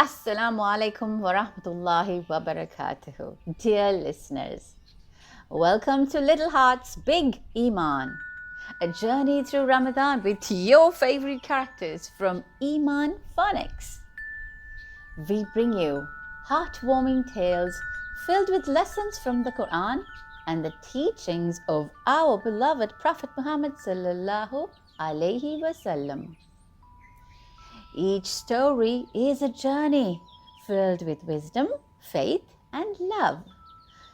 Assalamu alaikum wa rahmatullahi wa barakatuhu. Dear listeners, welcome to Little Hearts Big Iman, a journey through Ramadan with your favorite characters from Iman Phonics. We bring you heartwarming tales filled with lessons from the Quran and the teachings of our beloved Prophet Muhammad sallallahu alaihi wasallam. Each story is a journey filled with wisdom, faith, and love.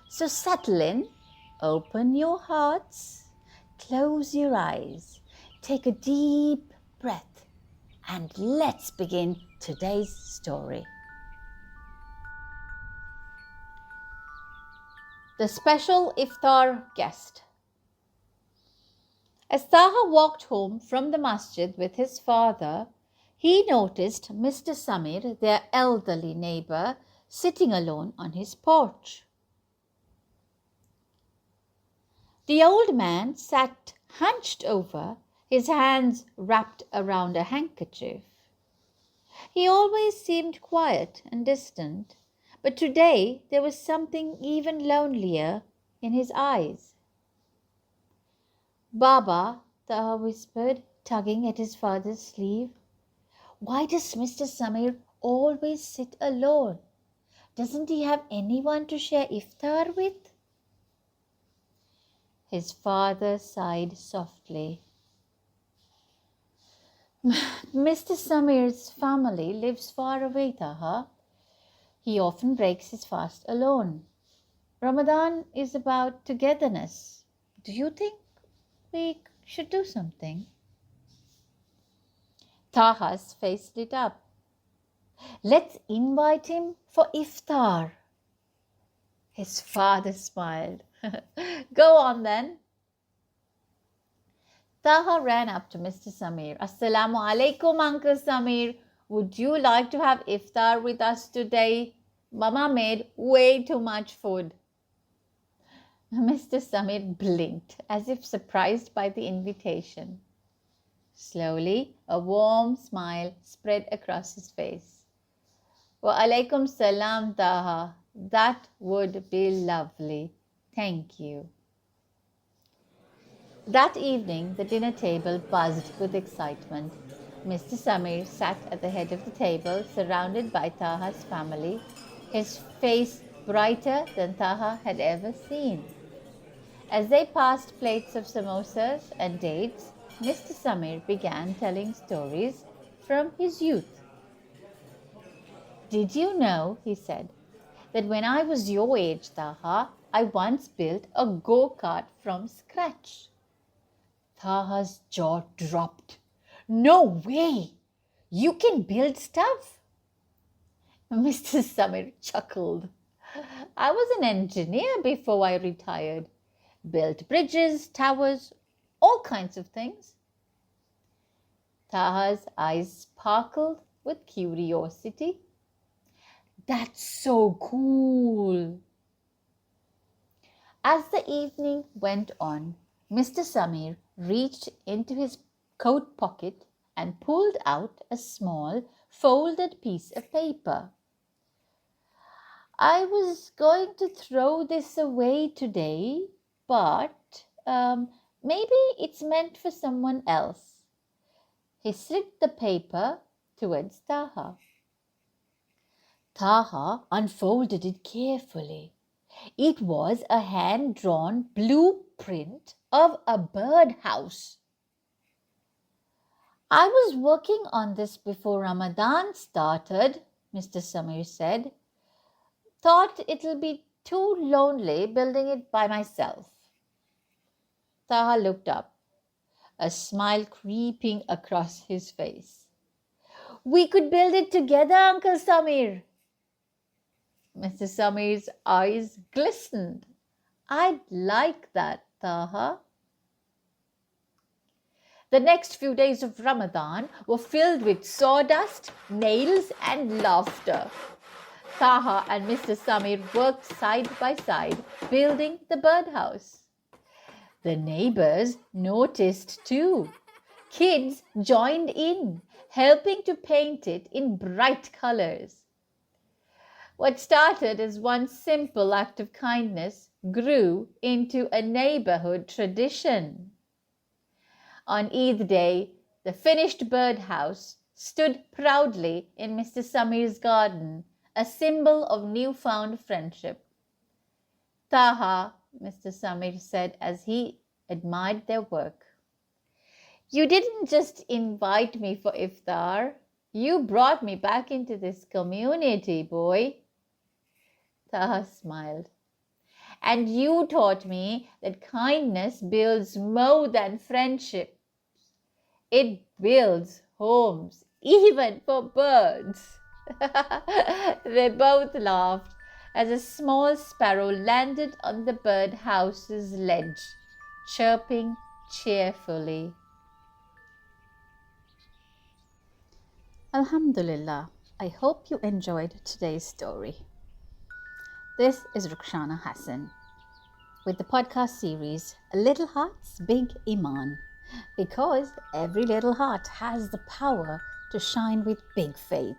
So settle in, open your hearts, close your eyes, take a deep breath, and let's begin today's story. The special Iftar guest. As Taha walked home from the masjid with his father, he noticed Mr. Samir, their elderly neighbor, sitting alone on his porch. The old man sat hunched over, his hands wrapped around a handkerchief. He always seemed quiet and distant, but today there was something even lonelier in his eyes. "Baba," Taha whispered, tugging at his father's sleeve. "Why does Mr. Samir always sit alone? Doesn't he have anyone to share iftar with?" His father sighed softly. "Mr. Samir's family lives far away, Taha. He often breaks his fast alone. Ramadan is about togetherness. Do you think we should do something?" Taha's face lit up. "Let's invite him for iftar." His father smiled. "Go on then." Taha ran up to Mr. Samir. "Assalamu alaikum, Uncle Samir. Would you like to have iftar with us today? Mama made way too much food." Mr. Samir blinked as if surprised by the invitation. Slowly, a warm smile spread across his face. "Wa alaikum salam, Taha. That would be lovely. Thank you." That evening, the dinner table buzzed with excitement. Mr. Samir sat at the head of the table, surrounded by Taha's family, his face brighter than Taha had ever seen. As they passed plates of samosas and dates, Mr. Samir began telling stories from his youth. "Did you know," he said, "that when I was your age, Taha, I once built a go-kart from scratch?" Taha's jaw dropped. "No way! You can build stuff?" Mr. Samir chuckled. "I was an engineer before I retired. Built bridges, towers, all kinds of things." Taha's eyes sparkled with curiosity. "That's so cool." As the evening went on, Mr. Samir reached into his coat pocket and pulled out a small folded piece of paper. "I was going to throw this away today, but maybe it's meant for someone else." He slipped the paper towards Taha. Taha unfolded it carefully. It was a hand-drawn blueprint of a birdhouse. "I was working on this before Ramadan started," Mr. Samir said. "Thought it'll be too lonely building it by myself." Taha looked up, a smile creeping across his face. "We could build it together, Uncle Samir." Mr. Samir's eyes glistened. "I'd like that, Taha." The next few days of Ramadan were filled with sawdust, nails, and laughter. Taha and Mr. Samir worked side by side, building the birdhouse. The neighbors noticed too. Kids joined in, helping to paint it in bright colors. What started as one simple act of kindness grew into a neighborhood tradition. On Eid day, the finished birdhouse stood proudly in Mr. Samir's garden, a symbol of newfound friendship. Taha, Mr. Samir said as he admired their work. You didn't just invite me for iftar, you brought me back into this community, boy. Taha smiled. And you taught me that kindness builds more than friendship. It builds homes, even for birds. They both laughed as a small sparrow landed on the birdhouse's ledge, chirping cheerfully. Alhamdulillah, I hope you enjoyed today's story. This is Rukhshana Hassan with the podcast series Little Hearts, Big Iman, because every little heart has the power to shine with big faith.